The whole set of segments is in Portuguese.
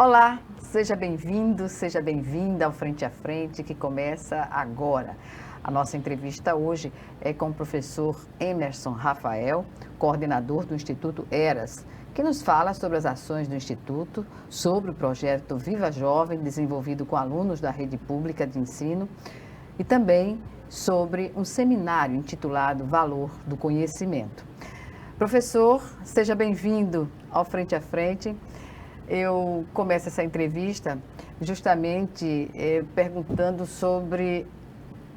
Olá, seja bem-vindo, seja bem-vinda ao Frente a Frente, que começa agora. A nossa entrevista hoje é com o professor Emerson Rafael, coordenador do Instituto Eras, que nos fala sobre as ações do Instituto, sobre o projeto Viva Jovem, desenvolvido com alunos da rede pública de ensino, e também sobre um seminário intitulado Valor do Conhecimento. Professor, seja bem-vindo ao Frente a Frente. Eu começo essa entrevista justamente perguntando sobre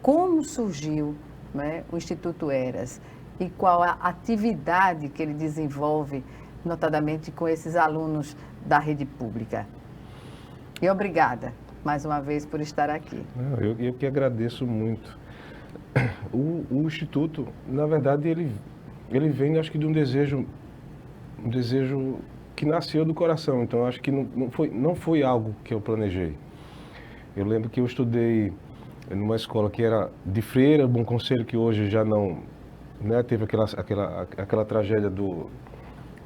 como surgiu, né, o Instituto Eras e qual a atividade que ele desenvolve, notadamente com esses alunos da rede pública. E obrigada, mais uma vez, por estar aqui. Eu que agradeço muito. O Instituto, na verdade, ele vem, acho que, de um desejo que nasceu do coração. Então, acho que não foi algo que eu planejei. Eu lembro que eu estudei numa escola que era de Freira, Bom Conselho, que hoje já não, né, teve aquela tragédia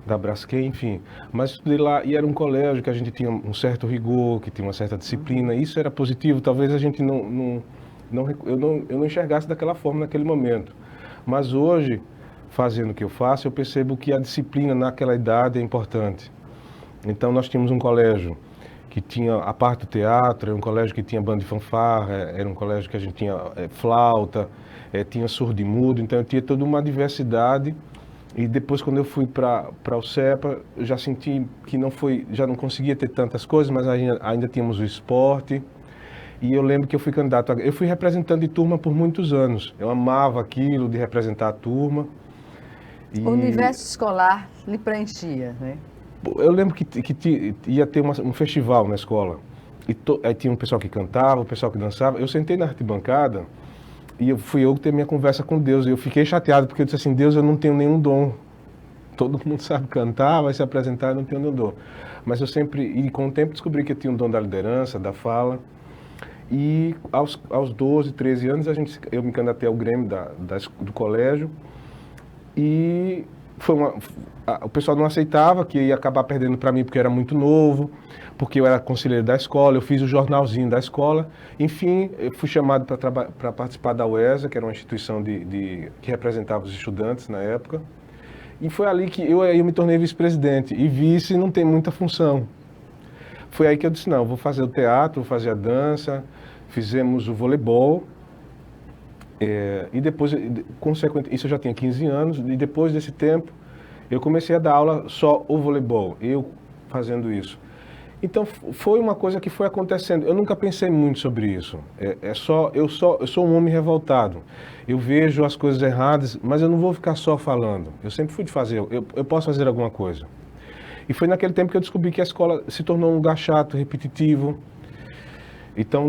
da Braskem, enfim. Mas estudei lá e era um colégio que a gente tinha um certo rigor, que tinha uma certa disciplina. Isso era positivo. Talvez a gente eu não enxergasse daquela forma naquele momento. Mas hoje, fazendo o que eu faço, eu percebo que a disciplina naquela idade é importante. Então nós tínhamos um colégio que tinha a parte do teatro, era um colégio que tinha banda de fanfarra, era um colégio que a gente tinha flauta, tinha surdo e mudo, então eu tinha toda uma diversidade. E depois, quando eu fui para o CEPA, eu já senti que já não conseguia ter tantas coisas, mas ainda tínhamos o esporte. E eu lembro que eu fui candidato, eu fui representante de turma por muitos anos. Eu amava aquilo de representar a turma. O universo escolar lhe preenchia, né? Eu lembro que ia ter um festival na escola. Aí tinha um pessoal que cantava, um pessoal que dançava. Eu sentei na arquibancada e fui eu que ter minha conversa com Deus. E eu fiquei chateado porque eu disse assim, Deus, eu não tenho nenhum dom. Todo mundo sabe cantar, vai se apresentar, eu não tenho nenhum dom. Mas e com o tempo descobri que eu tinha um dom da liderança, da fala. E aos 12, 13 anos, eu me candidatei ao Grêmio do colégio. E o pessoal não aceitava, que ia acabar perdendo para mim porque eu era muito novo, porque eu era conselheiro da escola, eu fiz o jornalzinho da escola. Enfim, eu fui chamado para participar da UESA, que era uma instituição que representava os estudantes na época. E foi ali que eu me tornei vice-presidente. E vice não tem muita função. Foi aí que eu disse, não, vou fazer o teatro, vou fazer a dança, fizemos o voleibol. E depois, consequentemente, isso eu já tinha 15 anos, e depois desse tempo, eu comecei a dar aula só o voleibol, eu fazendo isso. Então, foi uma coisa que foi acontecendo. Eu nunca pensei muito sobre isso. Eu sou um homem revoltado. Eu vejo as coisas erradas, mas eu não vou ficar só falando. Eu sempre fui de fazer, eu posso fazer alguma coisa. E foi naquele tempo que eu descobri que a escola se tornou um lugar chato, repetitivo. Então,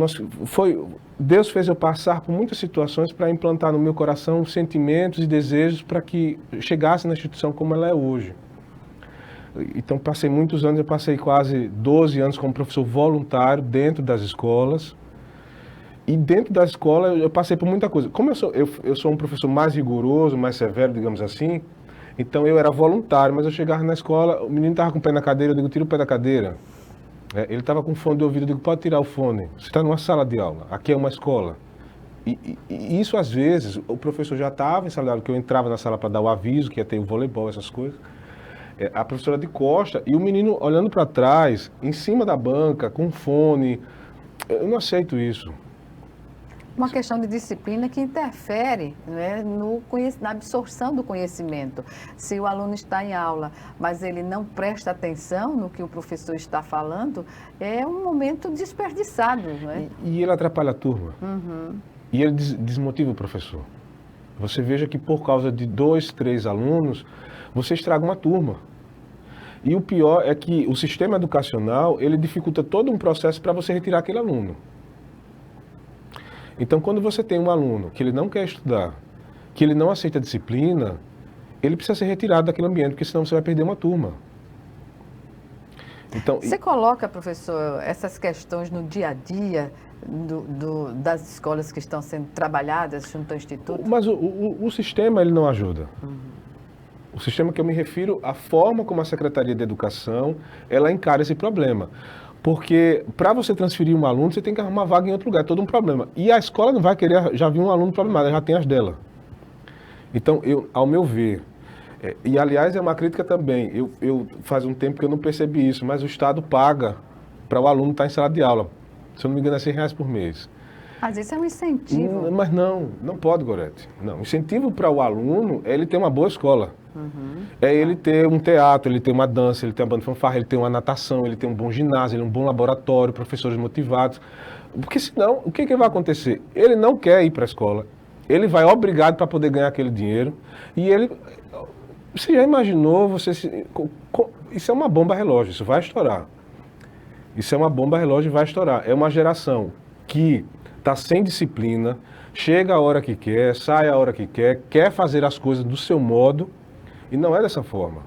Deus fez eu passar por muitas situações para implantar no meu coração sentimentos e desejos para que chegasse na instituição como ela é hoje. Então, passei muitos anos, eu passei quase 12 anos como professor voluntário dentro das escolas. E dentro da escola eu passei por muita coisa. Como eu sou um professor mais rigoroso, mais severo, digamos assim, então eu era voluntário, mas eu chegava na escola, o menino estava com o pé na cadeira, eu digo, tira o pé da cadeira. Ele estava com fone de ouvido, eu digo, pode tirar o fone, você está numa sala de aula, aqui é uma escola. E isso, às vezes, o professor já estava em sala de aula, que eu entrava na sala para dar o aviso, que ia ter o voleibol, essas coisas. A professora de costa, e o menino olhando para trás, em cima da banca, com fone. Eu não aceito isso. Uma questão de disciplina que interfere, né, na absorção do conhecimento. Se o aluno está em aula, mas ele não presta atenção no que o professor está falando, é um momento desperdiçado. Né? E ele atrapalha a turma. Uhum. E ele desmotiva o professor. Você veja que por causa de 2, 3 alunos, você estraga uma turma. E o pior é que o sistema educacional, ele dificulta todo um processo para você retirar aquele aluno. Então, quando você tem um aluno que ele não quer estudar, que ele não aceita a disciplina, ele precisa ser retirado daquele ambiente, porque senão você vai perder uma turma. Então, você coloca, professor, essas questões no dia a dia das escolas que estão sendo trabalhadas junto ao Instituto? Mas o sistema, ele não ajuda. Uhum. O sistema que eu me refiro, a forma como a Secretaria de Educação, ela encara esse problema. Porque para você transferir um aluno, você tem que arrumar vaga em outro lugar, é todo um problema. E a escola não vai querer, já viu um aluno problemático, ela já tem as dela. Então, ao meu ver, e aliás é uma crítica também, eu faz um tempo que eu não percebi isso, mas o Estado paga para o aluno estar em sala de aula. Se eu não me engano, é R$100 por mês. Mas isso é um incentivo. Mas não pode, Gorete. Não, incentivo para o aluno é ele ter uma boa escola. É ele ter um teatro, ele ter uma dança, ele ter uma banda de fanfarra, ele ter uma natação, ele ter um bom ginásio, ele um bom laboratório, professores motivados. Porque senão, o que vai acontecer? Ele não quer ir para a escola, ele vai obrigado para poder ganhar aquele dinheiro e ele... Você já imaginou, isso é uma bomba relógio, isso vai estourar. Isso é uma bomba relógio e vai estourar. É uma geração que está sem disciplina, chega a hora que quer, sai a hora que quer fazer as coisas do seu modo, e não é dessa forma.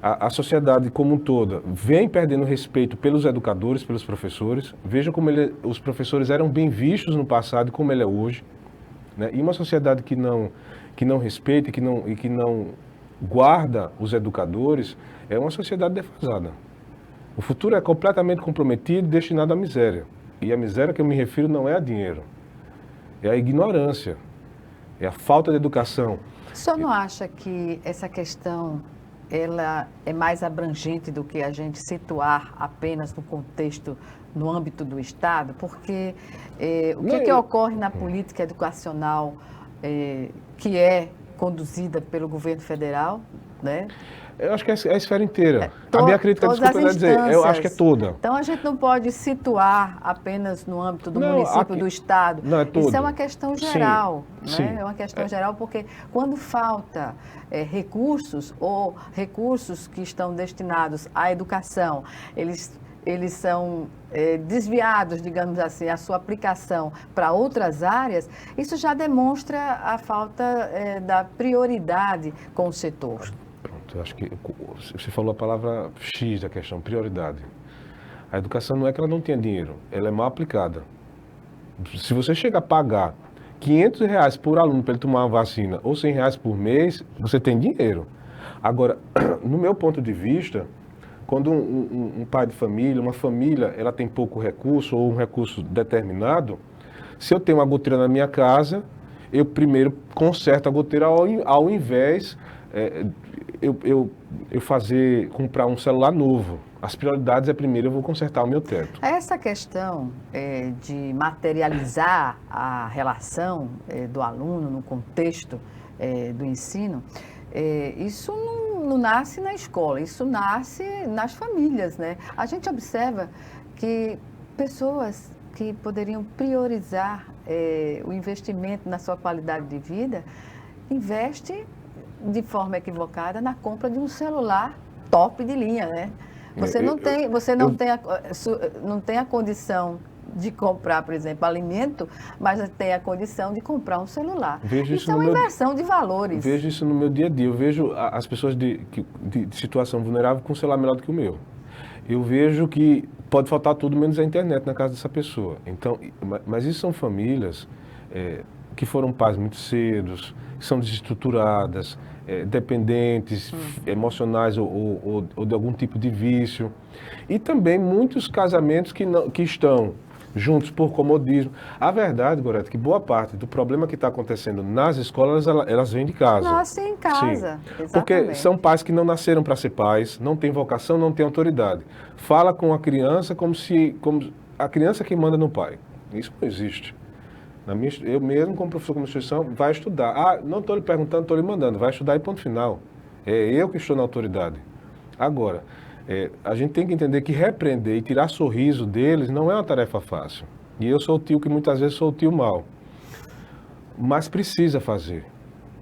A sociedade como um toda vem perdendo respeito pelos educadores, pelos professores. Veja como os professores eram bem vistos no passado e como ele é hoje. Né? E uma sociedade que não respeita e que não guarda os educadores é uma sociedade defasada. O futuro é completamente comprometido e destinado à miséria. E a miséria que eu me refiro não é a dinheiro, é a ignorância, é a falta de educação. O senhor não acha que essa questão ela é mais abrangente do que a gente situar apenas no contexto, no âmbito do Estado? Porque o que ocorre na política educacional que é conduzida pelo governo federal, né? Eu acho que é a esfera inteira. A minha crítica, desculpa eu dizer, eu acho que é toda. Então a gente não pode situar apenas no âmbito do município, do Estado. Não, é todo. Isso é uma questão geral. Sim, né? sim. É uma questão geral porque quando falta recursos ou recursos que estão destinados à educação, eles são desviados, digamos assim, a sua aplicação para outras áreas, isso já demonstra a falta da prioridade com o setor. Pronto, eu acho que você falou a palavra X da questão, prioridade. A educação não é que ela não tenha dinheiro, ela é mal aplicada. Se você chega a pagar R$500 por aluno para ele tomar uma vacina ou R$100 por mês, você tem dinheiro. Agora, no meu ponto de vista, quando um pai de família, uma família, ela tem pouco recurso ou um recurso determinado, se eu tenho uma goteira na minha casa, eu primeiro conserto a goteira ao invés eu comprar um celular novo. As prioridades é primeiro eu vou consertar o meu teto. Essa questão de materializar a relação do aluno no contexto do ensino, isso não nasce na escola, isso nasce nas famílias, né? A gente observa que pessoas que poderiam priorizar o investimento na sua qualidade de vida, investem de forma equivocada na compra de um celular top de linha, né? Você não tem a condição de comprar, por exemplo, alimento, mas tem a condição de comprar um celular. Isso é uma inversão de valores. Vejo isso no meu dia a dia. Eu vejo as pessoas de situação vulnerável com um celular melhor do que o meu. Eu vejo que pode faltar tudo menos a internet na casa dessa pessoa. Então, mas isso são famílias que foram pais muito cedo, que são desestruturadas, dependentes emocionais ou de algum tipo de vício. E também muitos casamentos que estão juntos por comodismo. A verdade, Gorete, que boa parte do problema que está acontecendo nas escolas, elas vêm de casa. Nascem em casa, sim. Porque são pais que não nasceram para ser pais, não têm vocação, não têm autoridade. Fala com a criança como a criança que manda no pai. Isso não existe. Eu mesmo, como professor de instituição, vai estudar. Não estou lhe perguntando, estou lhe mandando. Vai estudar e ponto final. É eu que estou na autoridade. Agora, a gente tem que entender que repreender e tirar sorriso deles não é uma tarefa fácil. E eu sou o tio que muitas vezes sou o tio mau. Mas precisa fazer.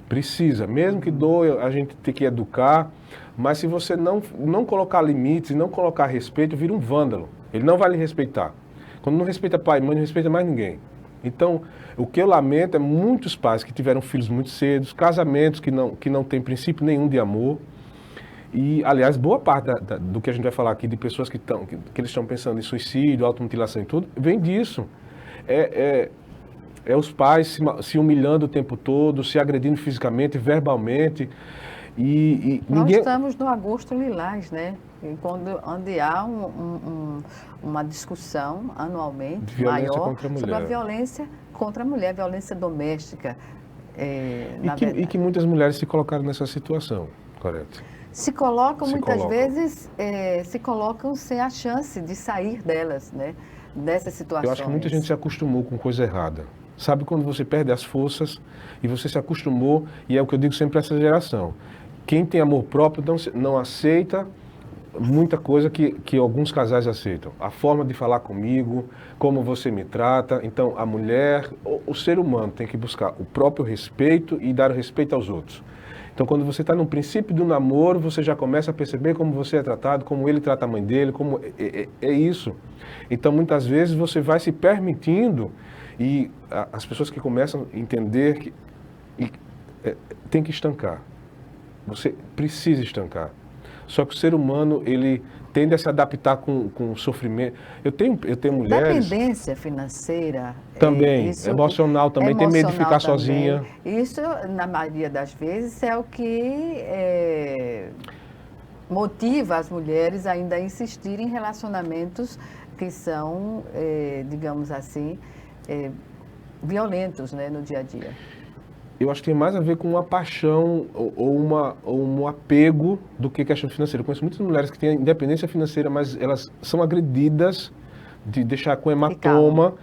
Precisa. Mesmo que doa, a gente tem que educar. Mas se você não colocar limites e não colocar respeito, vira um vândalo. Ele não vai lhe respeitar. Quando não respeita pai e mãe, não respeita mais ninguém. Então, o que eu lamento é muitos pais que tiveram filhos muito cedo, casamentos que não têm princípio nenhum de amor. E, aliás, boa parte do que a gente vai falar aqui de pessoas que eles estão pensando em suicídio, automutilação e tudo, vem disso. É os pais se humilhando o tempo todo, se agredindo fisicamente, verbalmente. Nós ninguém... estamos no agosto lilás, né? Onde há uma discussão anualmente De violência maior contra a mulher. sobre a violência contra a mulher, violência doméstica. E que muitas mulheres se colocaram nessa situação, correto? Se colocam, muitas colocam. vezes, se colocam sem a chance de sair delas, né? Dessas situações. Eu acho que muita gente se acostumou com coisa errada. Sabe quando você perde as forças e você se acostumou, e é o que eu digo sempre para essa geração. Quem tem amor próprio não aceita muita coisa que alguns casais aceitam. A forma de falar comigo, como você me trata. Então, a mulher, o ser humano tem que buscar o próprio respeito e dar o respeito aos outros. Então, quando você está no princípio do namoro, você já começa a perceber como você é tratado, como ele trata a mãe dele, como é isso. Então, muitas vezes, você vai se permitindo e as pessoas que começam a entender que tem que estancar. Você precisa estancar. Só que o ser humano, ele tende a se adaptar com o sofrimento. Eu tenho mulheres... Dependência financeira. Também, emocional também, tem medo de ficar sozinha. Isso, na maioria das vezes, é o que motiva as mulheres ainda a insistirem em relacionamentos que são, digamos assim, violentos, né, no dia a dia. Eu acho que tem mais a ver com uma paixão ou um apego do que questão financeira. Eu conheço muitas mulheres que têm independência financeira, mas elas são agredidas de deixar com hematoma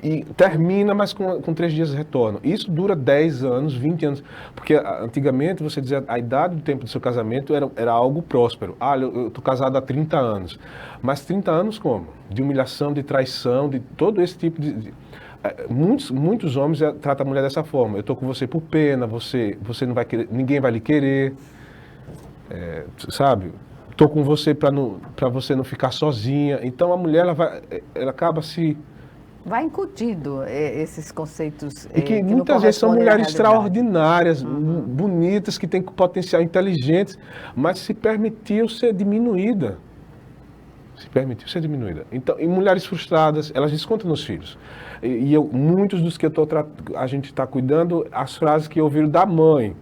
e termina, mas com 3 dias retorna. Isso dura 10 anos, 20 anos. Porque antigamente você dizia a idade do tempo do seu casamento era algo próspero. Ah, eu estou casado há 30 anos. Mas 30 anos como? De humilhação, de traição, de todo esse tipo de... Muitos homens tratam a mulher dessa forma. Eu estou com você por pena, você não vai querer, ninguém vai lhe querer, sabe? Estou com você para você não ficar sozinha. Então a mulher ela acaba se... Vai incutindo esses conceitos e que muitas vezes são mulheres extraordinárias, bonitas, que têm potencial, inteligentes, mas se permitiu ser diminuída. Então, e mulheres frustradas, elas descontam nos filhos. Muitos dos que a gente está cuidando, as frases que ouviram da mãe.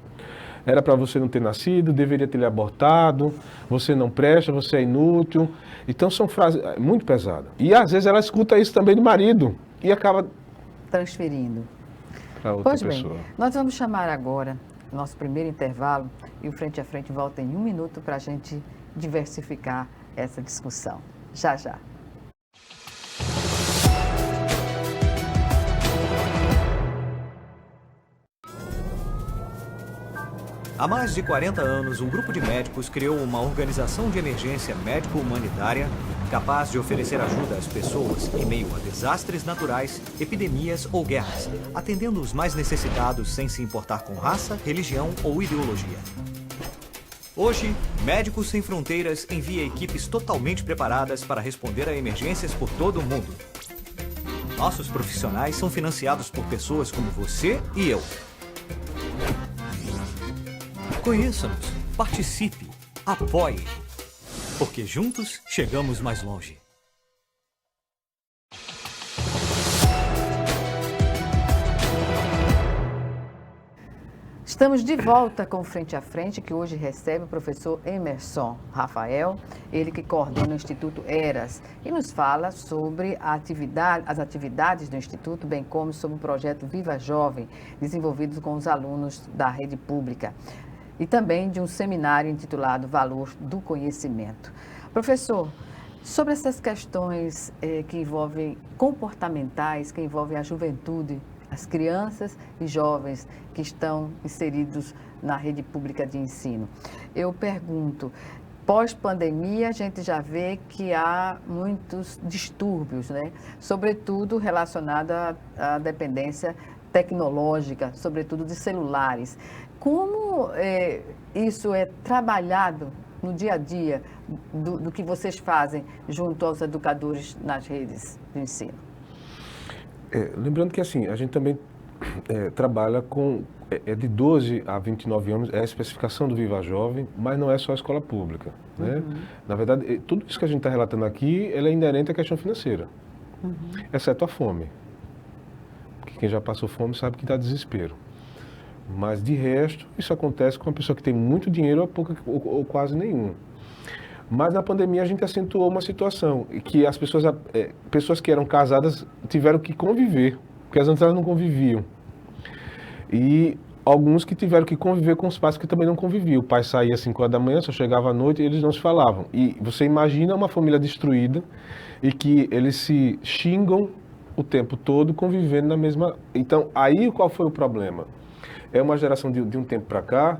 Era para você não ter nascido, deveria ter lhe abortado, você não presta, você é inútil. Então são frases muito pesadas. E às vezes ela escuta isso também do marido e acaba transferindo para outra pessoa. Pois bem, nós vamos chamar agora nosso primeiro intervalo e o Frente a Frente volta em 1 minuto para a gente diversificar essa discussão. Já, já. Há mais de 40 anos, um grupo de médicos criou uma organização de emergência médico-humanitária capaz de oferecer ajuda às pessoas em meio a desastres naturais, epidemias ou guerras, atendendo os mais necessitados sem se importar com raça, religião ou ideologia. Hoje, Médicos Sem Fronteiras envia equipes totalmente preparadas para responder a emergências por todo o mundo. Nossos profissionais são financiados por pessoas como você e eu. Conheça-nos, participe, apoie, porque juntos chegamos mais longe. Estamos de volta com Frente a Frente, que hoje recebe o professor Emerson Rafael, ele que coordena o Instituto Eras, e nos fala sobre as atividades do Instituto, bem como sobre o projeto Viva Jovem, desenvolvido com os alunos da rede pública, e também de um seminário intitulado Valor do Conhecimento. Professor, sobre essas questões que envolvem comportamentais, que envolvem a juventude, as crianças e jovens que estão inseridos na rede pública de ensino. Eu pergunto, pós-pandemia a gente já vê que há muitos distúrbios, né? Sobretudo relacionado à dependência tecnológica, sobretudo de celulares. Como isso é trabalhado no dia a dia do que vocês fazem junto aos educadores nas redes de ensino? Lembrando que assim, a gente também trabalha com, de 12 a 29 anos, é a especificação do Viva Jovem, mas não é só a escola pública. Né? Na verdade, tudo isso que a gente está relatando aqui, é inerente à questão financeira, exceto a fome. Porque quem já passou fome sabe que dá desespero. Mas de resto, isso acontece com uma pessoa que tem muito dinheiro ou, pouca, ou quase nenhum. Mas na pandemia a gente acentuou uma situação, que as pessoas que eram casadas tiveram que conviver, porque as antigas não conviviam. E alguns que tiveram que conviver com os pais que também não conviviam. O pai saía às 5 horas da manhã, só chegava à noite e eles não se falavam. E você imagina uma família destruída e que eles se xingam o tempo todo convivendo na mesma... Então, aí qual foi o problema? É uma geração de um tempo para cá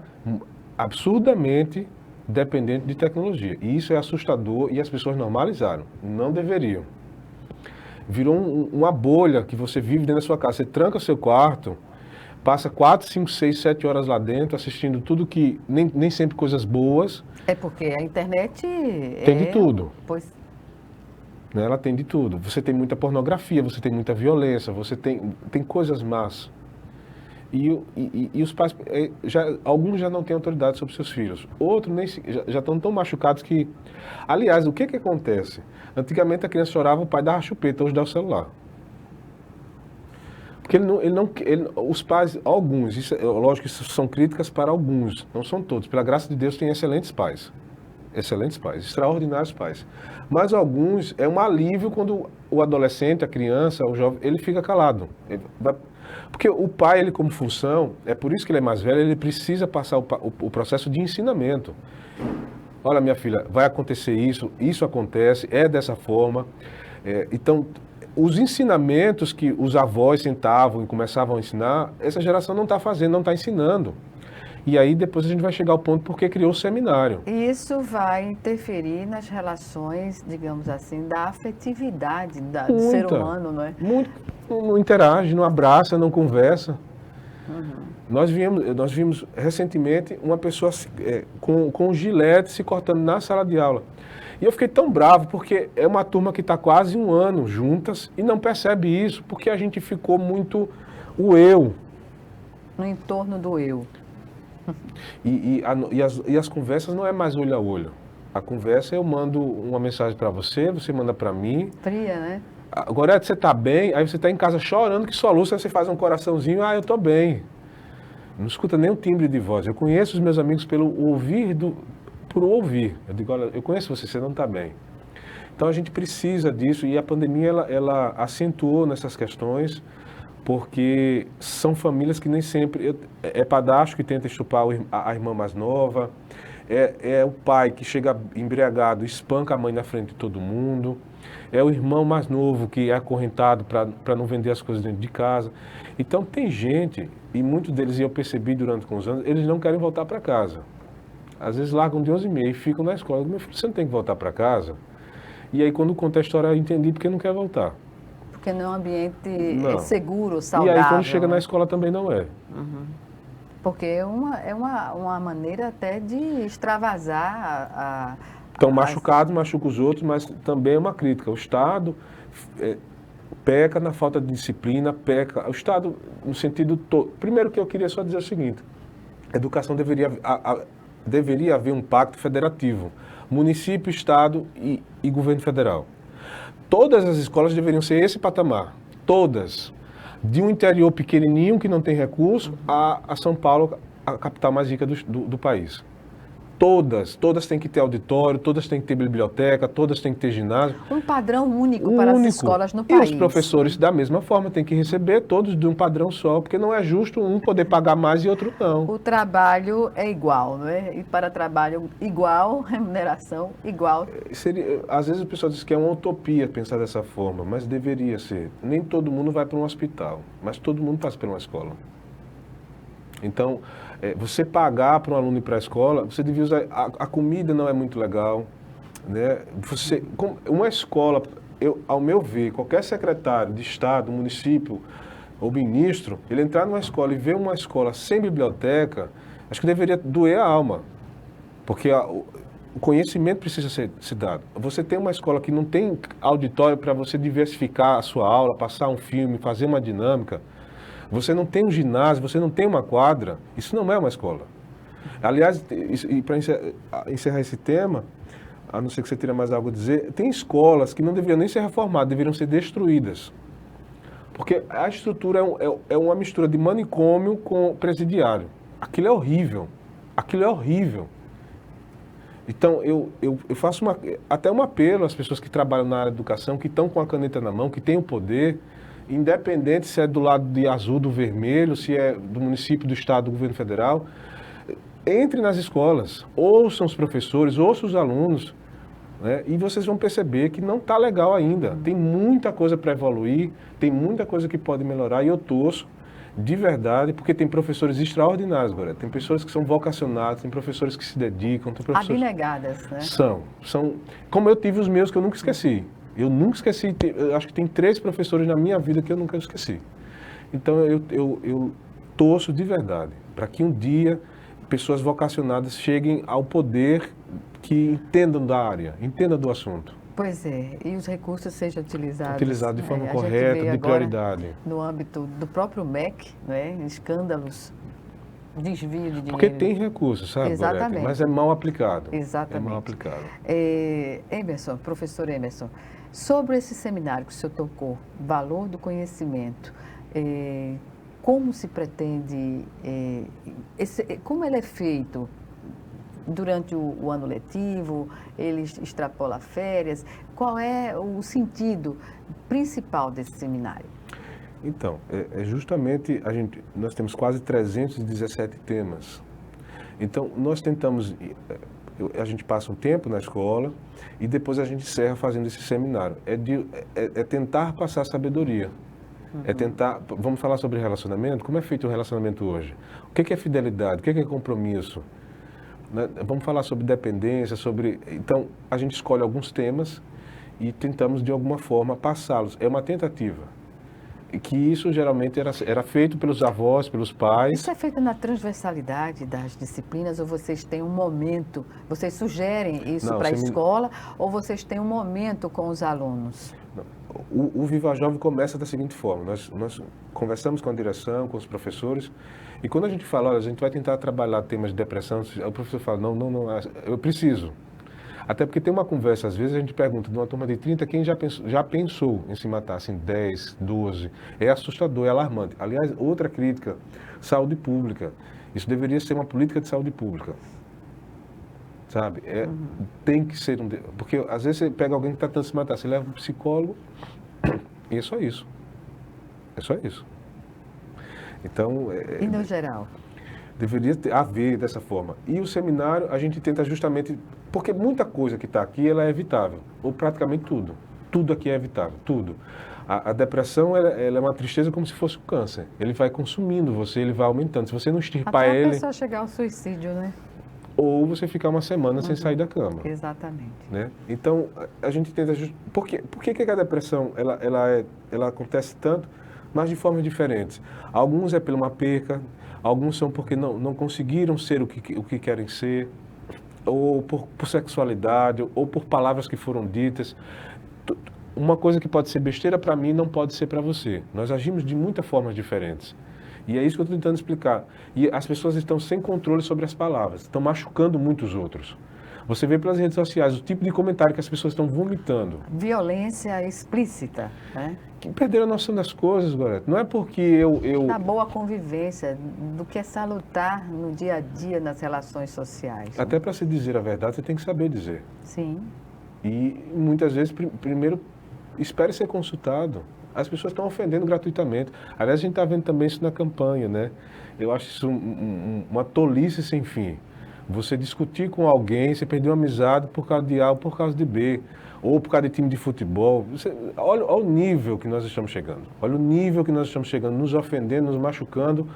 absurdamente dependente de tecnologia. E isso é assustador e as pessoas normalizaram. Não deveriam. Virou uma bolha que você vive dentro da sua casa. Você tranca o seu quarto, passa 4, 5, 6, 7 horas lá dentro assistindo tudo que... Nem sempre coisas boas. É porque a internet... Tem de tudo. Pois... Ela tem de tudo. Você tem muita pornografia, você tem muita violência, você tem coisas más. E os pais, alguns já não têm autoridade sobre seus filhos. Outros já estão tão machucados que... Aliás, o que acontece? Antigamente a criança chorava, o pai dava a chupeta, hoje dá o celular. Porque os pais, alguns, lógico que isso são críticas para alguns, não são todos. Pela graça de Deus tem excelentes pais, extraordinários pais. Mas alguns, é um alívio quando o adolescente, a criança, o jovem, ele fica calado. Porque o pai, ele como função, é por isso que ele é mais velho, ele precisa passar o processo de ensinamento. Olha, minha filha, vai acontecer isso acontece, é dessa forma. Então, os ensinamentos que os avós sentavam e começavam a ensinar, essa geração não está fazendo, não está ensinando. E aí depois a gente vai chegar ao ponto porque criou o seminário. E isso vai interferir nas relações, digamos assim, da afetividade do ser humano, não é? Muito, não interage, não abraça, não conversa. Uhum. Nós vimos recentemente uma pessoa com um gilete se cortando na sala de aula. E eu fiquei tão bravo porque é uma turma que está quase 1 ano juntas e não percebe isso porque a gente ficou muito o eu. No entorno do eu. E as conversas não é mais olho a olho. A conversa eu mando uma mensagem para você, você manda para mim. Fria, né? Agora você tá bem, aí você tá em casa chorando que sua luz, aí você faz um coraçãozinho, eu tô bem. Não escuta nem o timbre de voz. Eu conheço os meus amigos por ouvir. Eu digo, olha, eu conheço você, você não tá bem. Então a gente precisa disso e a pandemia ela acentuou nessas questões. Porque são famílias que nem sempre... É padrasto que tenta estuprar a irmã mais nova, é o pai que chega embriagado e espanca a mãe na frente de todo mundo, é o irmão mais novo que é acorrentado para não vender as coisas dentro de casa. Então tem gente, e muitos deles, e eu percebi durante os anos, eles não querem voltar para casa. Às vezes largam de 11h30 e ficam na escola. Meu filho, você não tem que voltar para casa? E aí quando conta a história eu entendi porque não quer voltar. Porque não é um ambiente seguro, saudável. E aí quando chega na escola também não é. Uhum. Porque é uma maneira até de extravasar Estão machucados, machuca os outros, mas também é uma crítica. O Estado peca na falta de disciplina, peca... O Estado, no sentido todo... Primeiro que eu queria só dizer o seguinte, a educação deveria haver um pacto federativo. Município, Estado e governo federal. Todas as escolas deveriam ser esse patamar, todas. De um interior pequenininho que não tem recurso a São Paulo, a capital mais rica do país. Todas têm que ter auditório, todas têm que ter biblioteca, todas têm que ter ginásio. Um padrão único para as escolas no país. E os professores, da mesma forma, têm que receber todos de um padrão só, porque não é justo um poder pagar mais e outro não. O trabalho é igual, não é? E para trabalho igual, remuneração igual. Às vezes o pessoal diz que é uma utopia pensar dessa forma, mas deveria ser. Nem todo mundo vai para um hospital, mas todo mundo passa por uma escola. Então, você pagar para um aluno ir para a escola, você devia usar... A comida não é muito legal, né? Uma escola, ao meu ver, qualquer secretário de Estado, município ou ministro, ele entrar numa escola e ver uma escola sem biblioteca, acho que deveria doer a alma. Porque o conhecimento precisa ser dado. Você tem uma escola que não tem auditório para você diversificar a sua aula, passar um filme, fazer uma dinâmica... Você não tem um ginásio, você não tem uma quadra, isso não é uma escola. Aliás, e para encerrar esse tema, a não ser que você tenha mais algo a dizer, tem escolas que não deveriam nem ser reformadas, deveriam ser destruídas. Porque a estrutura é uma mistura de manicômio com presidiário. Aquilo é horrível. Aquilo é horrível. Então, eu faço até um apelo às pessoas que trabalham na área de educação, que estão com a caneta na mão, que têm o poder, independente se é do lado de azul, do vermelho, se é do município, do estado, do governo federal, entre nas escolas, ouçam os professores, ouçam os alunos, né? E vocês vão perceber que não está legal ainda. Tem muita coisa para evoluir, tem muita coisa que pode melhorar, e eu torço de verdade, porque tem professores extraordinários agora. Tem pessoas que são vocacionadas, tem professores que se dedicam, tem professores... Abnegadas, né? São. Como eu tive os meus que eu nunca esqueci. Eu nunca esqueci, eu acho que tem 3 professores na minha vida que eu nunca esqueci. Então eu torço de verdade para que um dia pessoas vocacionadas cheguem ao poder, que entendam da área, entendam do assunto. Pois é, e os recursos sejam utilizados. Utilizados de forma a correta, gente vê de prioridade. No âmbito do próprio MEC, né, escândalos, desvio de dinheiro. Porque tem recursos, sabe, Exatamente. Gorete? Mas é mal aplicado. Exatamente. É mal aplicado. Emerson, professor Emerson, sobre esse seminário que o senhor tocou, Valor do Conhecimento, como se pretende, como ele é feito? Durante o ano letivo, ele extrapola férias. Qual é o sentido principal desse seminário? Então, justamente, nós temos quase 317 temas. Então, nós tentamos, a gente passa um tempo na escola e depois a gente encerra fazendo esse seminário. É tentar passar sabedoria. Uhum. É tentar, vamos falar sobre relacionamento? Como é feito o relacionamento hoje? O que é fidelidade? O que é compromisso? Vamos falar sobre dependência, Então, a gente escolhe alguns temas e tentamos, de alguma forma, passá-los. É uma tentativa. E que isso, geralmente, era feito pelos avós, pelos pais. Isso é feito na transversalidade das disciplinas ou vocês têm um momento, vocês sugerem isso para a escola ou vocês têm um momento com os alunos? O Viva Jovem começa da seguinte forma, nós conversamos com a direção, com os professores, e quando a gente fala, olha, a gente vai tentar trabalhar temas de depressão, o professor fala, não, eu preciso. Até porque tem uma conversa, às vezes a gente pergunta, de uma turma de 30, quem já pensou em se matar, assim, 10, 12, é assustador, é alarmante. Aliás, outra crítica, saúde pública, isso deveria ser uma política de saúde pública. Sabe? Tem que ser porque às vezes você pega alguém que está tentando se matar, você leva um psicólogo e é só isso. É só isso. Então... E no geral? Deveria haver dessa forma. E o seminário, a gente tenta justamente... Porque muita coisa que está aqui, ela é evitável. Ou praticamente tudo. Tudo aqui é evitável, tudo. A depressão, ela é uma tristeza como se fosse um câncer. Ele vai consumindo você, ele vai aumentando. Se você não extirpar ele... Até a pessoa chegar ao suicídio, né? Ou você ficar uma semana sem sair da cama. Exatamente. Né? Então, a gente tenta... Por que a depressão ela acontece tanto, mas de formas diferentes? Alguns é por uma perca, alguns são porque não conseguiram ser o que querem ser, ou por sexualidade, ou por palavras que foram ditas. Uma coisa que pode ser besteira para mim não pode ser para você. Nós agimos de muitas formas diferentes. E é isso que eu estou tentando explicar. E as pessoas estão sem controle sobre as palavras, estão machucando muitos outros. Você vê pelas redes sociais o tipo de comentário que as pessoas estão vomitando. Violência explícita, né? Que perderam a noção das coisas, Gorete. Não é porque eu... Da boa convivência, do que é salutar no dia a dia nas relações sociais. Até para se dizer a verdade, você tem que saber dizer. Sim. E muitas vezes, primeiro, espere ser consultado. As pessoas estão ofendendo gratuitamente. Aliás, a gente está vendo também isso na campanha, né? Eu acho isso uma tolice sem fim. Você discutir com alguém, você perder uma amizade por causa de A ou por causa de B, ou por causa de time de futebol. Olha o nível que nós estamos chegando. Olha o nível que nós estamos chegando, nos ofendendo, nos machucando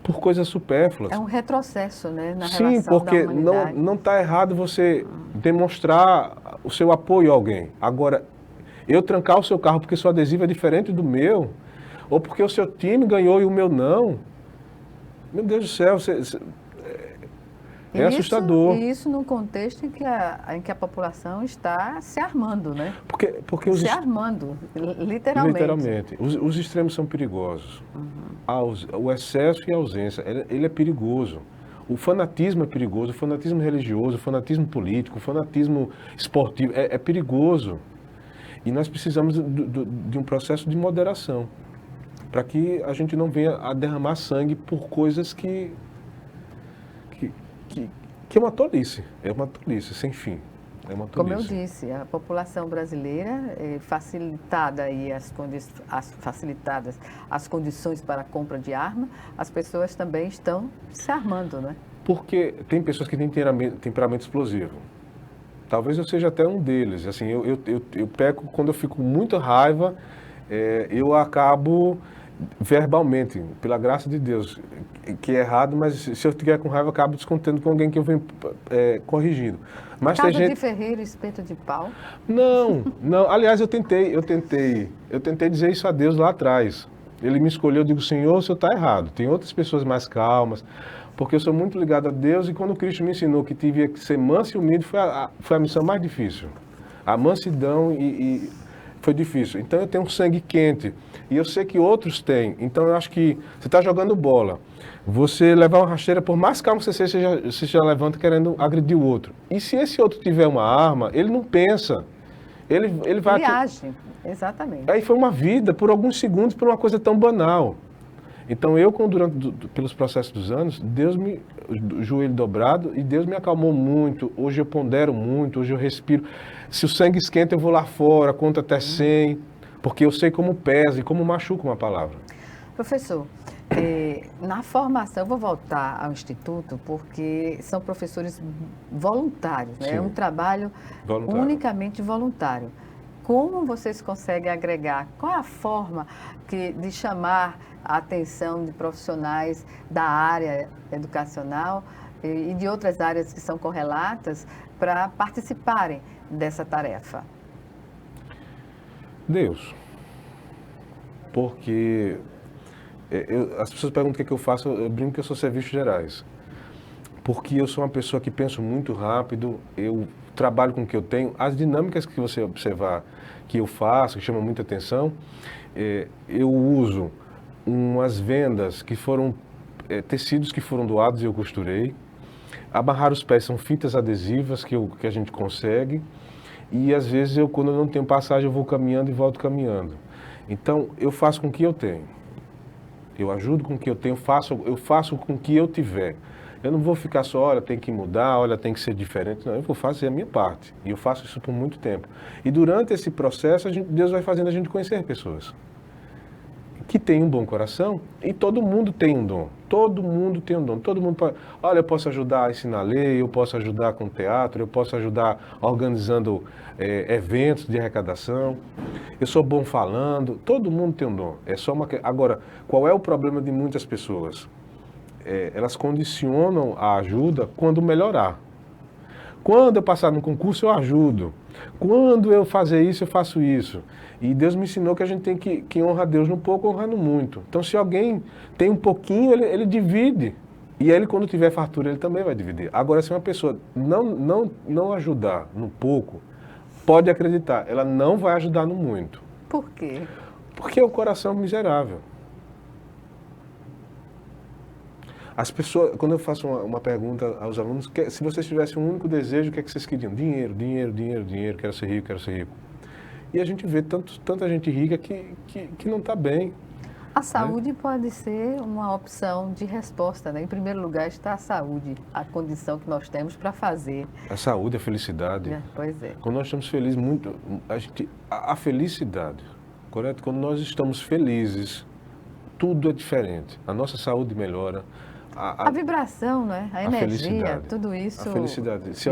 por coisas supérfluas. É um retrocesso, né, na Sim, relação porque da humanidade. não está errado você demonstrar o seu apoio a alguém. Agora, eu trancar o seu carro porque seu adesivo é diferente do meu, ou porque o seu time ganhou e o meu não, meu Deus do céu, é assustador. E isso num contexto em que a população está se armando, né? Porque se armando, literalmente. Literalmente. Os extremos são perigosos. O excesso e a ausência, ele é perigoso. O fanatismo é perigoso, o fanatismo religioso, o fanatismo político, o fanatismo esportivo, é perigoso. E nós precisamos de um processo de moderação. para que a gente não venha a derramar sangue por coisas que é uma tolice, sem fim. É uma tolice. Como eu disse, a população brasileira, facilitada aí facilitadas as condições para a compra de arma, as pessoas também estão se armando, né? Porque tem pessoas que têm temperamento explosivo. Talvez eu seja até um deles. Assim, eu peco quando eu fico com muita raiva, eu acabo verbalmente, pela graça de Deus, que é errado, mas se eu estiver com raiva, eu acabo descontando com alguém que eu venho corrigindo. Mas Casa tem gente... de ferreiro, espeto de pau? Não. Aliás, eu tentei dizer isso a Deus lá atrás. Ele me escolheu, eu digo, Senhor, o senhor está errado. Tem outras pessoas mais calmas, porque eu sou muito ligado a Deus e quando Cristo me ensinou que tive que ser manso e humilde, foi a missão mais difícil. A mansidão e foi difícil. Então eu tenho um sangue quente e eu sei que outros têm. Então eu acho que você está jogando bola. Você levar uma rasteira, por mais calmo que você seja, você já levanta querendo agredir o outro. E se esse outro tiver uma arma, ele não pensa. Ele vai... Ele age, exatamente. Aí foi uma vida, por alguns segundos, por uma coisa tão banal. Então pelos processos dos anos, o joelho dobrado, e Deus me acalmou muito. Hoje eu pondero muito, hoje eu respiro. Se o sangue esquenta, eu vou lá fora, conto até 100, porque eu sei como pesa e como machuca uma palavra. Professor, na formação, eu vou voltar ao Instituto, porque são professores voluntários, né? Sim. É um trabalho unicamente voluntário. Como vocês conseguem agregar? Qual é a forma de chamar a atenção de profissionais da área educacional e de outras áreas que são correlatas para participarem dessa tarefa? Deus. Porque as pessoas perguntam o que eu faço, eu brinco que eu sou serviços gerais. Porque eu sou uma pessoa que penso muito rápido, eu trabalho com o que eu tenho. As dinâmicas que você observar que eu faço, que chamam muita atenção, eu uso umas vendas que foram tecidos que foram doados e eu costurei. Amarrar os pés são fitas adesivas que a gente consegue. E às vezes quando eu não tenho passagem, eu vou caminhando e volto caminhando. Então eu faço com o que eu tenho. Eu ajudo com o que eu tenho, eu faço com o que eu tiver. Eu não vou ficar só, olha, tem que mudar, olha, tem que ser diferente. Não, eu vou fazer a minha parte. E eu faço isso por muito tempo. E durante esse processo, Deus vai fazendo a gente conhecer pessoas que têm um bom coração, e todo mundo tem um dom. Todo mundo tem um dom. Todo mundo pode... Olha, eu posso ajudar a ensinar lei, eu posso ajudar com teatro, eu posso ajudar organizando eventos de arrecadação. Eu sou bom falando. Todo mundo tem um dom. É só uma... Agora, qual é o problema de muitas pessoas? Elas condicionam a ajuda quando melhorar. Quando eu passar no concurso, eu ajudo. Quando eu fazer isso, eu faço isso. E Deus me ensinou que a gente tem que honrar Deus no pouco, honrar no muito. Então, se alguém tem um pouquinho, ele divide. E ele, quando tiver fartura, ele também vai dividir. Agora, se uma pessoa não ajudar no pouco, pode acreditar, ela não vai ajudar no muito. Por quê? Porque é o coração miserável. As pessoas, quando eu faço uma pergunta aos alunos, se vocês tivessem um único desejo, o que é que vocês queriam? Dinheiro, dinheiro, dinheiro, dinheiro, quero ser rico, quero ser rico. E a gente vê tanta gente rica que não está bem. A saúde pode ser uma opção de resposta, né? Em primeiro lugar está a saúde, a condição que nós temos para fazer. A saúde, a felicidade. Pois é. Quando nós estamos felizes, a felicidade, correto? Quando nós estamos felizes, tudo é diferente. A nossa saúde melhora. A vibração, né? A energia, tudo isso. A felicidade. Se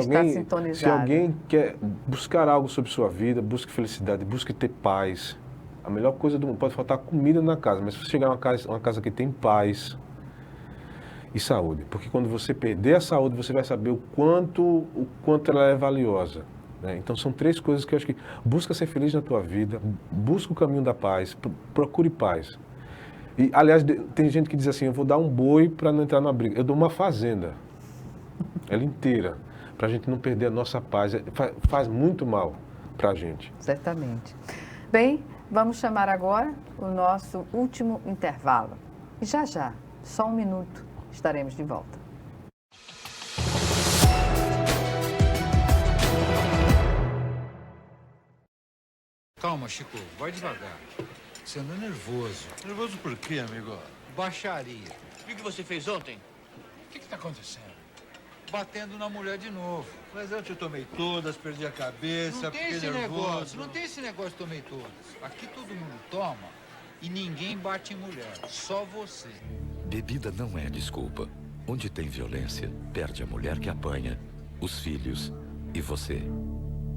alguém quer buscar algo sobre sua vida, busque felicidade, busque ter paz. A melhor coisa do mundo, pode faltar comida na casa, mas se você chegar a uma casa que tem paz e saúde, porque quando você perder a saúde, você vai saber o quanto ela é valiosa. Né? Então são 3 coisas que eu acho que busca ser feliz na tua vida, busca o caminho da paz, procure paz. E, aliás, tem gente que diz assim, eu vou dar um boi para não entrar na briga. Eu dou uma fazenda, ela inteira, para a gente não perder a nossa paz. Faz muito mal para a gente. Certamente. Bem, vamos chamar agora o nosso último intervalo. E já, só 1 minuto, estaremos de volta. Calma, Chico, vai devagar. Você anda nervoso. Nervoso por quê, amigo? Baixaria. O que você fez ontem? O que está acontecendo? Batendo na mulher de novo. Mas antes eu tomei todas, perdi a cabeça, Não tem fiquei esse nervoso. negócio, não tem esse negócio de tomei todas. Aqui todo mundo toma e ninguém bate em mulher, só você. Bebida não é desculpa. Onde tem violência, perde a mulher que apanha, os filhos e você.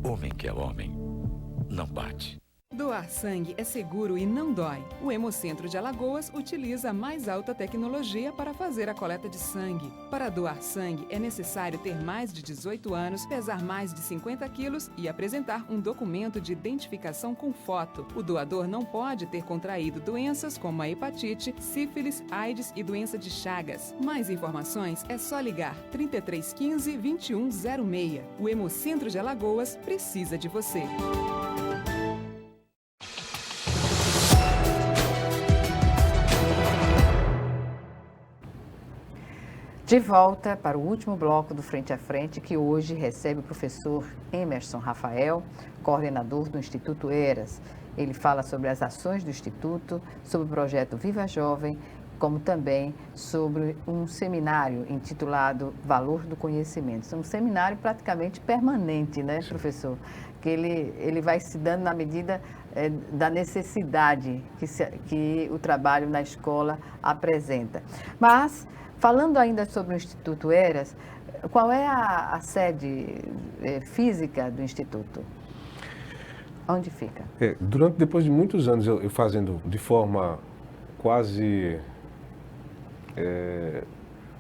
Homem que é homem, não bate. Doar sangue é seguro e não dói. O Hemocentro de Alagoas utiliza a mais alta tecnologia para fazer a coleta de sangue. Para doar sangue, é necessário ter mais de 18 anos, pesar mais de 50 quilos e apresentar um documento de identificação com foto. O doador não pode ter contraído doenças como a hepatite, sífilis, AIDS e doença de Chagas. Mais informações é só ligar 3315 2106. O Hemocentro de Alagoas precisa de você. De volta para o último bloco do Frente a Frente, que hoje recebe o professor Emerson Rafael, coordenador do Instituto Eras. Ele fala sobre as ações do Instituto, sobre o projeto Viva Jovem, como também sobre um seminário intitulado Valor do Conhecimento. É um seminário praticamente permanente, né, professor? Que ele vai se dando na medida da necessidade que o trabalho na escola apresenta. Mas, falando ainda sobre o Instituto Eras, qual é a sede física do Instituto? Onde fica? Depois de muitos anos eu fazendo de forma quase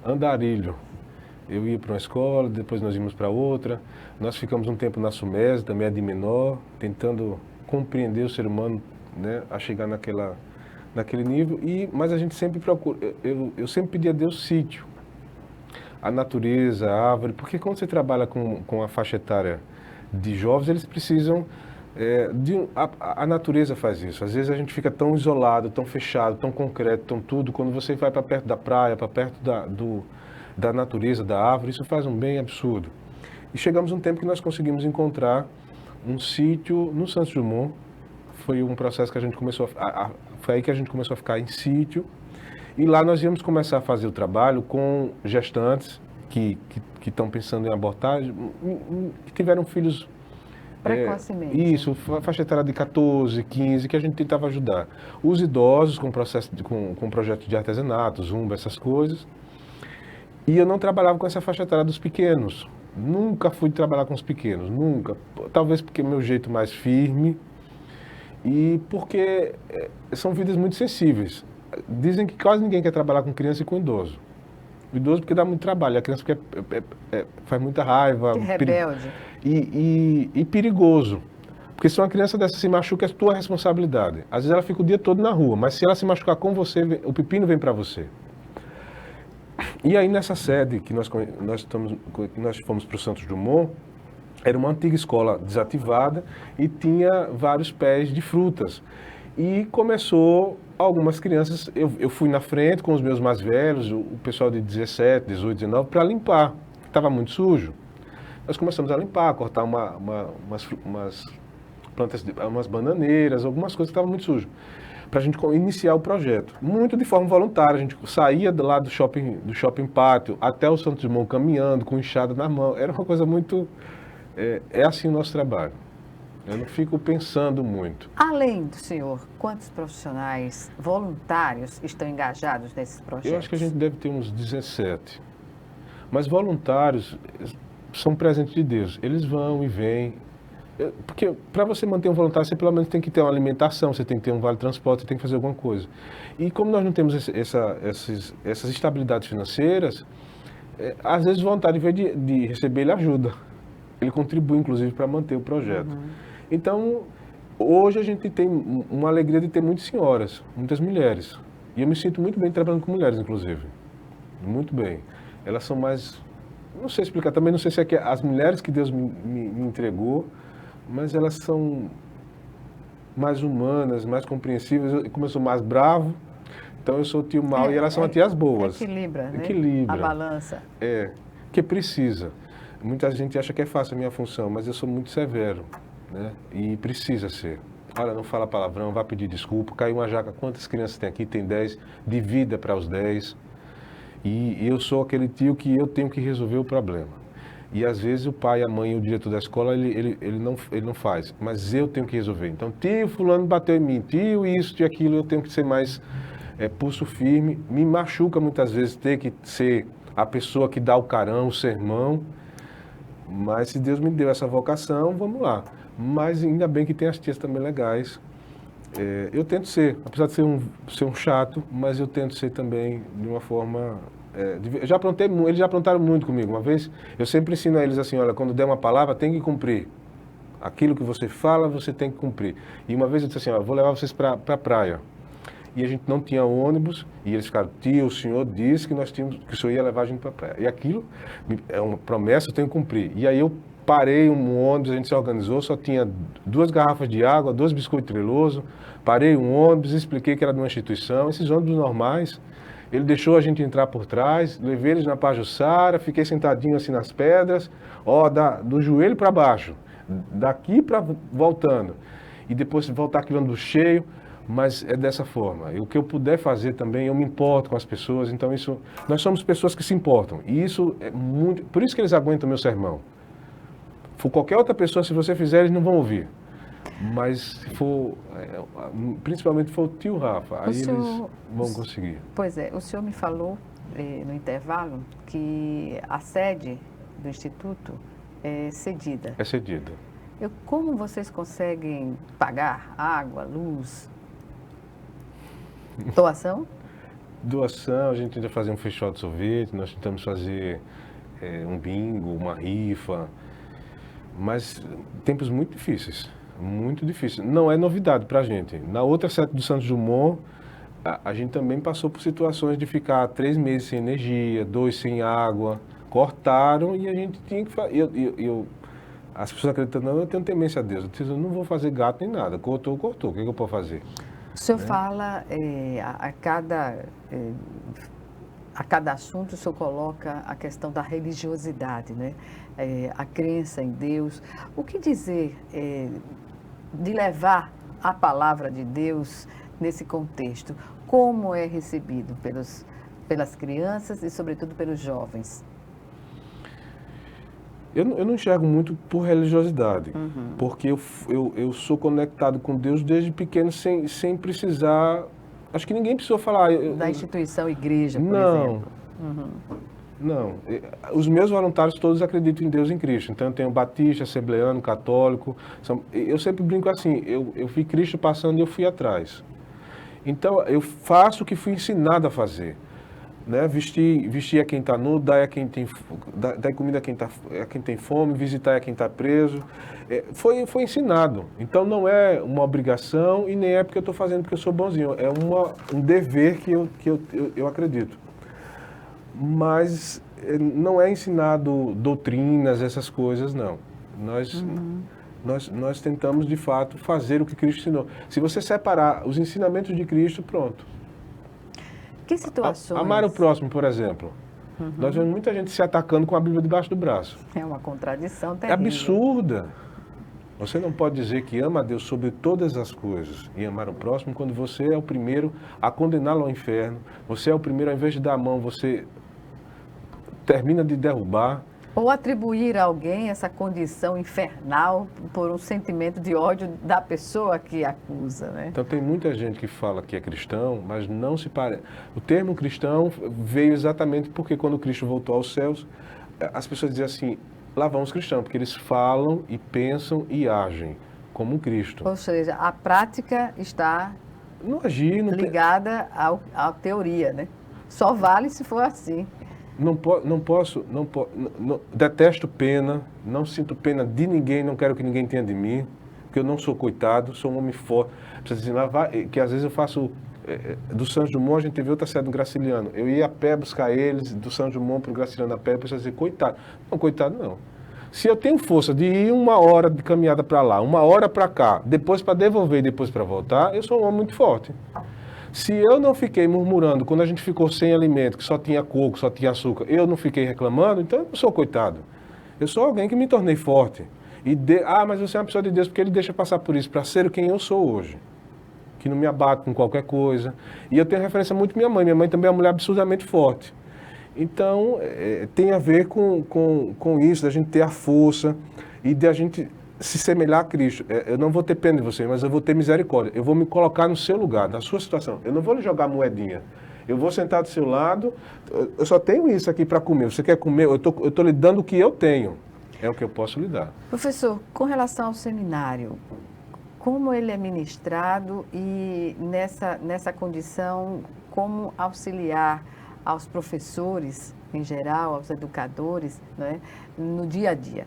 andarilho, eu ia para uma escola, depois nós íamos para outra, nós ficamos um tempo na SUMES, também a de menor, tentando compreender o ser humano, né, a chegar naquele nível, mas a gente sempre procura, eu sempre pedi a Deus sítio, a natureza, a árvore, porque quando você trabalha com a faixa etária de jovens, eles precisam, a natureza faz isso, às vezes a gente fica tão isolado, tão fechado, tão concreto, tão tudo, quando você vai para perto da praia, para perto da natureza, da árvore, isso faz um bem absurdo. E chegamos um tempo que nós conseguimos encontrar um sítio no Santos Dumont, foi um processo que a gente começou foi aí que a gente começou a ficar em sítio, e lá nós íamos começar a fazer o trabalho com gestantes que estão pensando em abortar, que tiveram filhos precocemente. Isso, faixa etária de 14, 15, que a gente tentava ajudar. Os idosos com projeto de artesanato, zumba, essas coisas. E eu não trabalhava com essa faixa etária dos pequenos. Nunca fui trabalhar com os pequenos, nunca. Talvez porque é meu jeito mais firme e porque são vidas muito sensíveis. Dizem que quase ninguém quer trabalhar com criança e com idoso. O idoso porque dá muito trabalho, a criança porque faz muita raiva. Rebelde. E perigoso. Porque se uma criança dessa se machuca, é tua responsabilidade. Às vezes ela fica o dia todo na rua, mas se ela se machucar com você, o pepino vem para você. E aí nessa sede que nós fomos para o Santos Dumont, era uma antiga escola desativada e tinha vários pés de frutas. E começou algumas crianças, eu fui na frente com os meus mais velhos, o pessoal de 17, 18, 19, para limpar, estava muito sujo. Nós começamos a limpar, a cortar umas plantas, umas bananeiras, algumas coisas que estavam muito sujas, para a gente iniciar o projeto. Muito de forma voluntária, a gente saía lá do shopping pátio até o Santos Dumont caminhando, com enxada na mão, era uma coisa muito... É assim o nosso trabalho. Eu não fico pensando muito. Além do senhor, quantos profissionais voluntários estão engajados nesses projetos? Eu acho que a gente deve ter uns 17. Mas voluntários são presentes de Deus. Eles vão e vêm. Porque para você manter um voluntário, você pelo menos tem que ter uma alimentação, você tem que ter um vale-transporte, você tem que fazer alguma coisa. E como nós não temos essas estabilidades financeiras, às vezes o voluntário, em vez de receber, ele ajuda. Ele contribui, inclusive, para manter o projeto. Uhum. Então, hoje a gente tem uma alegria de ter muitas senhoras, muitas mulheres. E eu me sinto muito bem trabalhando com mulheres, inclusive. Muito bem. Elas são mais... Não sei explicar, também não sei se é que as mulheres que Deus me entregou, mas elas são mais humanas, mais compreensíveis. Como eu sou mais bravo, então eu sou o tio mau e elas são as tias boas. Equilibra, né? Equilibra. A balança. Que precisa. Muita gente acha que é fácil a minha função, mas eu sou muito severo, né? E precisa ser. olha, não fala palavrão, vai pedir desculpa, caiu uma jaca, quantas crianças tem aqui? Tem 10, divida para os 10. E eu sou aquele tio que eu tenho que resolver o problema. E às vezes o pai, a mãe, o diretor da escola, ele não faz, mas eu tenho que resolver. Então, tio fulano bateu em mim, tio isso, tio aquilo, eu tenho que ser mais pulso firme. Me machuca muitas vezes ter que ser a pessoa que dá o carão, o sermão, mas se Deus me deu essa vocação, vamos lá. Mas ainda bem que tem as tias também legais. Eu tento ser, apesar de ser um chato, mas eu tento ser também de uma forma... eles já aprontaram muito comigo. Uma vez, eu sempre ensino a eles assim, olha, quando der uma palavra, tem que cumprir. Aquilo que você fala, você tem que cumprir. E uma vez eu disse assim, olha, vou levar vocês para a praia. E a gente não tinha ônibus, e eles ficaram, tio, o senhor disse que que o senhor ia levar a gente para a praia. E aquilo é uma promessa, eu tenho que cumprir. E aí eu parei um ônibus, a gente se organizou, só tinha 2 garrafas de água, 2 biscoitos treloso, parei um ônibus, expliquei que era de uma instituição, esses ônibus normais. Ele deixou a gente entrar por trás, levei eles na Pajuçara, fiquei sentadinho assim nas pedras, do joelho para baixo, daqui para voltando. E depois voltar quilômetro cheio, mas é dessa forma. E o que eu puder fazer também, eu me importo com as pessoas, então isso... Nós somos pessoas que se importam, e isso é muito... Por isso que eles aguentam meu sermão. For qualquer outra pessoa, se você fizer, eles não vão ouvir. Mas se for, principalmente for o tio Rafa, aí eles vão conseguir. Pois é, o senhor me falou no intervalo que a sede do Instituto é cedida. É cedida. Como vocês conseguem pagar água, luz, doação? Doação, a gente tenta fazer um festival de sorvete, nós tentamos fazer um bingo, uma rifa, mas tempos muito difíceis. Muito difícil. Não é novidade para a gente. Na outra sede do Santos Dumont, a gente também passou por situações de ficar 3 meses sem energia, 2 sem água, cortaram e a gente tinha que fazer. As pessoas acreditam, não, eu tenho temência a Deus. Eu não vou fazer gato nem nada. Cortou. O que eu posso fazer? O senhor fala a cada assunto, o senhor coloca a questão da religiosidade, né? A crença em Deus. O que dizer de levar a palavra de Deus nesse contexto? Como é recebido pelas crianças e, sobretudo, pelos jovens? Eu não enxergo muito por religiosidade, porque eu sou conectado com Deus desde pequeno sem precisar... Acho que ninguém precisou falar... Da instituição igreja, por exemplo. Não. Os meus voluntários todos acreditam em Deus e em Cristo. Então eu tenho batista, assembleano, católico. Eu sempre brinco assim, eu vi Cristo passando e eu fui atrás. Então eu faço o que fui ensinado a fazer. Né? Vestir a quem está nu, dar comida a quem tem fome, visitar a quem está preso. Foi ensinado. Então não é uma obrigação e nem é porque eu estou fazendo porque eu sou bonzinho. É um dever que eu acredito. Mas não é ensinado doutrinas, essas coisas, não. Nós tentamos, de fato, fazer o que Cristo ensinou. Se você separar os ensinamentos de Cristo, pronto. Que situações? Amar o próximo, por exemplo. Nós vemos muita gente se atacando com a Bíblia debaixo do braço. É uma contradição terrível. É absurda. Você não pode dizer que ama a Deus sobre todas as coisas e amar o próximo quando você é o primeiro a condená-lo ao inferno. Você é o primeiro, ao invés de dar a mão, você termina de derrubar. Ou atribuir a alguém essa condição infernal por um sentimento de ódio da pessoa que acusa, né? Então tem muita gente que fala que é cristão, mas não se parece. O termo cristão veio exatamente porque quando Cristo voltou aos céus, as pessoas diziam assim, lá vão os cristãos, porque eles falam e pensam e agem como um Cristo. Ou seja, a prática está ligada à teoria, né? Só vale se for assim. Detesto pena, não sinto pena de ninguém, não quero que ninguém tenha de mim, porque eu não sou coitado, sou um homem forte. Precisa dizer, que às vezes eu faço, do Santos Dumont a gente teve outra sede no Graciliano, eu ia a pé buscar eles, do Santos Dumont para o Graciliano a pé, precisa dizer, coitado. Não, coitado não. Se eu tenho força de ir 1 hora de caminhada para lá, 1 hora para cá, depois para devolver e depois para voltar, eu sou um homem muito forte. Se eu não fiquei murmurando, quando a gente ficou sem alimento, que só tinha coco, só tinha açúcar, eu não fiquei reclamando, então eu não sou coitado. Eu sou alguém que me tornei forte. Mas você é uma pessoa de Deus, porque Ele deixa passar por isso, para ser quem eu sou hoje. Que não me abato com qualquer coisa. E eu tenho referência muito à minha mãe. Minha mãe também é uma mulher absurdamente forte. Então, tem a ver com isso, da gente ter a força e de a gente se semelhar a Cristo. Eu não vou ter pena de você, mas eu vou ter misericórdia. Eu vou me colocar no seu lugar, na sua situação. Eu não vou lhe jogar moedinha. Eu vou sentar do seu lado, eu só tenho isso aqui para comer. Você quer comer? Eu tô lhe dando o que eu tenho. É o que eu posso lhe dar. Professor, com relação ao seminário, como ele é ministrado e nessa condição, como auxiliar aos professores, em geral, aos educadores, né, no dia a dia?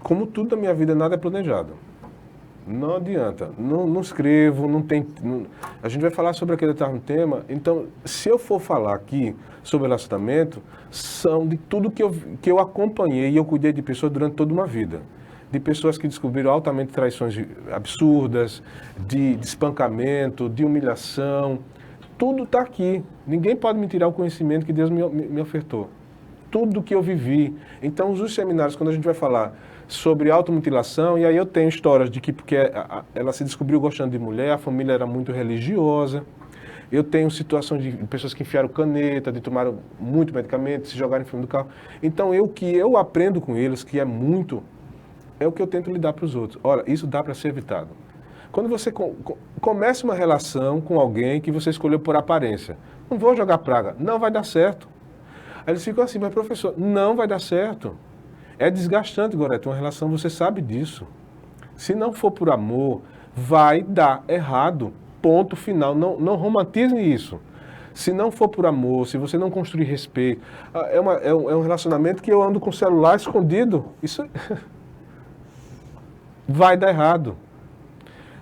Como tudo na minha vida, nada é planejado. Não adianta. Não escrevo, não tem... A gente vai falar sobre aquele determinado tema. Então, se eu for falar aqui sobre relacionamento, são de tudo que eu acompanhei e eu cuidei de pessoas durante toda uma vida. De pessoas que descobriram altamente traições absurdas, de espancamento, de humilhação. Tudo está aqui. Ninguém pode me tirar o conhecimento que Deus me ofertou. Tudo que eu vivi. Então, os seminários, quando a gente vai falar sobre automutilação, e aí eu tenho histórias de que porque ela se descobriu gostando de mulher, a família era muito religiosa. Eu tenho situações de pessoas que enfiaram caneta, de tomaram muito medicamento, se jogaram em cima do carro. Então, o que eu aprendo com eles, que é muito, é o que eu tento lidar para os outros. Olha, isso dá para ser evitado. Quando você começa uma relação com alguém que você escolheu por aparência, não vou jogar praga, não vai dar certo. Aí eles ficam assim, mas professor, não vai dar certo. É desgastante, Gorete, uma relação, você sabe disso. Se não for por amor, vai dar errado. Ponto final. Não romantize isso. Se não for por amor, se você não construir respeito, é um relacionamento que eu ando com o celular escondido. Isso vai dar errado.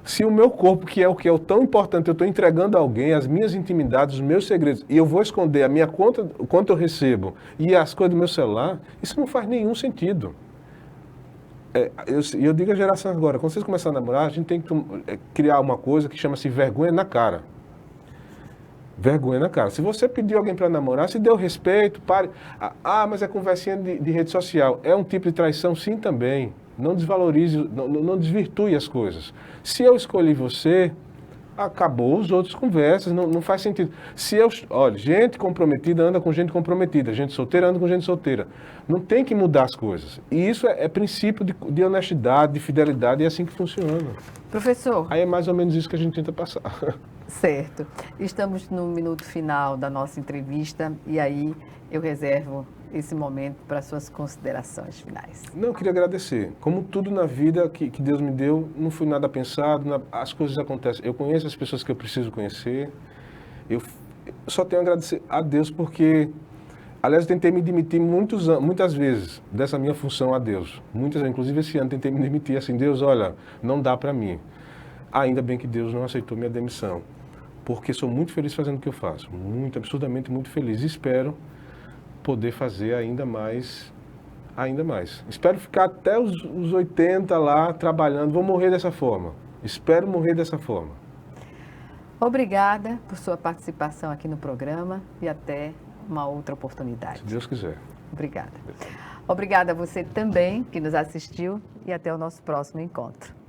Se o meu corpo, que é o tão importante, eu estou entregando a alguém as minhas intimidades, os meus segredos, e eu vou esconder a minha conta, o quanto eu recebo, e as coisas do meu celular, isso não faz nenhum sentido. Eu digo à geração agora, quando vocês começarem a namorar, a gente tem que criar uma coisa que chama-se vergonha na cara. Vergonha na cara. Se você pediu alguém para namorar, se deu respeito, pare. Mas é conversinha de rede social. É um tipo de traição, sim, também. Não desvalorize, não desvirtue as coisas. Se eu escolhi você, acabou, os outros conversam, não faz sentido. Olha, gente comprometida anda com gente comprometida, gente solteira anda com gente solteira. Não tem que mudar as coisas. E isso é princípio de honestidade, de fidelidade, e é assim que funciona. Professor. Aí é mais ou menos isso que a gente tenta passar. Certo. Estamos no minuto final da nossa entrevista e aí eu reservo esse momento para suas considerações finais. Não, eu queria agradecer. Como tudo na vida que Deus me deu, não foi nada pensado, as coisas acontecem. Eu conheço as pessoas que eu preciso conhecer. Eu só tenho a agradecer a Deus porque, aliás, eu tentei me demitir muitas vezes dessa minha função a Deus. Muitas vezes, inclusive esse ano, tentei me demitir assim, Deus, olha, não dá para mim. Ainda bem que Deus não aceitou minha demissão, porque sou muito feliz fazendo o que eu faço. Absurdamente muito feliz. E espero poder fazer ainda mais. Espero ficar até os 80 lá trabalhando. Vou morrer dessa forma. Espero morrer dessa forma. Obrigada por sua participação aqui no programa e até uma outra oportunidade. Se Deus quiser. Obrigada. Obrigada a você também que nos assistiu e até o nosso próximo encontro.